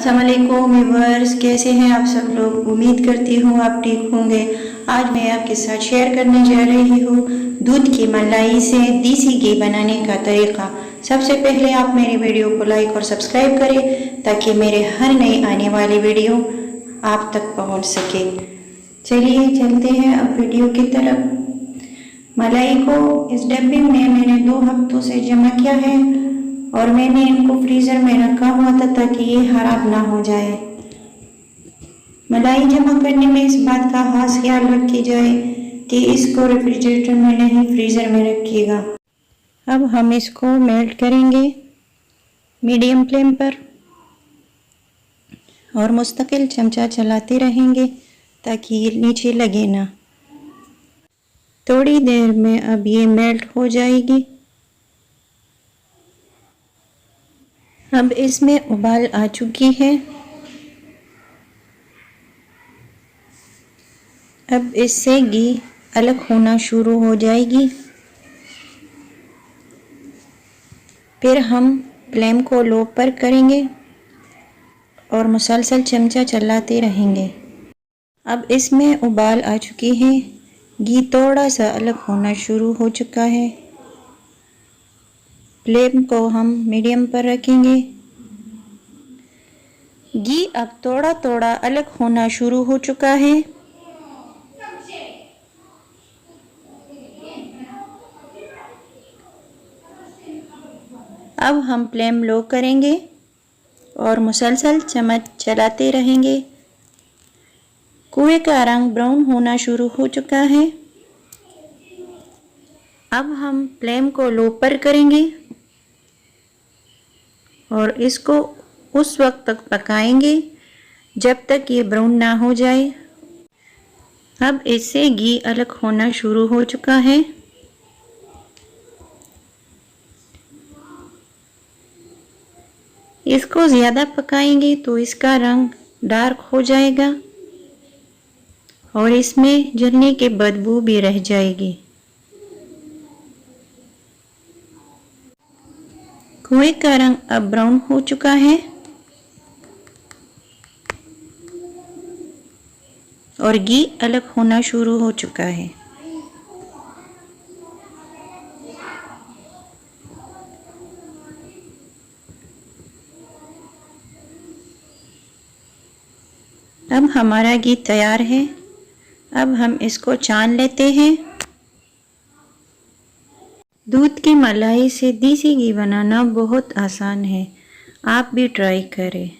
अस्सलाम वालेकुम व्यूअर्स, कैसे हैं आप सब लोग। उम्मीद करती हूँ आप ठीक होंगे। आज मैं आपके साथ शेयर करने जा रही हूँ दूध की मलाई से देसी घी बनाने का तरीका। सबसे पहले आप मेरी वीडियो को लाइक और सब्सक्राइब करें ताकि मेरे हर नई आने वाली वीडियो आप तक पहुँच सके। चलिए चलते हैं अब वीडियो की तरफ। मलाई को इस डब्बे में मैंने 2 हफ्तों से जमा किया है और मैंने इनको फ्रीज़र में रखा हुआ था ताकि ये खराब ना हो जाए। मलाई जमा करने में इस बात का खास ख्याल रखी जाए कि इसको रेफ्रिजरेटर में नहीं फ्रीज़र में रखिएगा। अब हम इसको मेल्ट करेंगे मीडियम फ्लेम पर और मुस्तकिल चमचा चलाते रहेंगे ताकि ये नीचे लगे ना। थोड़ी देर में अब ये मेल्ट हो जाएगी। अब इसमें उबाल आ चुकी है। अब इससे घी अलग होना शुरू हो जाएगी। फिर हम फ्लेम को लो पर करेंगे और मुसलसल चमचा चलाते रहेंगे। अब इसमें उबाल आ चुकी है। घी थोड़ा सा अलग होना शुरू हो चुका है। फ्लेम को हम मीडियम पर रखेंगे। घी अब थोड़ा थोड़ा अलग होना शुरू हो चुका है। अब हम फ्लेम लो करेंगे और मुसलसल चम्मच चलाते रहेंगे। कुएं का रंग ब्राउन होना शुरू हो चुका है। अब हम फ्लेम को लो पर करेंगे और इसको उस वक्त तक पकाएंगे जब तक ये ब्राउन ना हो जाए। अब इससे घी अलग होना शुरू हो चुका है। इसको ज़्यादा पकाएंगे तो इसका रंग डार्क हो जाएगा और इसमें जलने की बदबू भी रह जाएगी। कुएं का रंग अब ब्राउन हो चुका है और घी अलग होना शुरू हो चुका है। अब हमारा घी तैयार है। अब हम इसको छान लेते हैं। दूध की मलाई से देसी घी बनाना बहुत आसान है, आप भी ट्राई करें।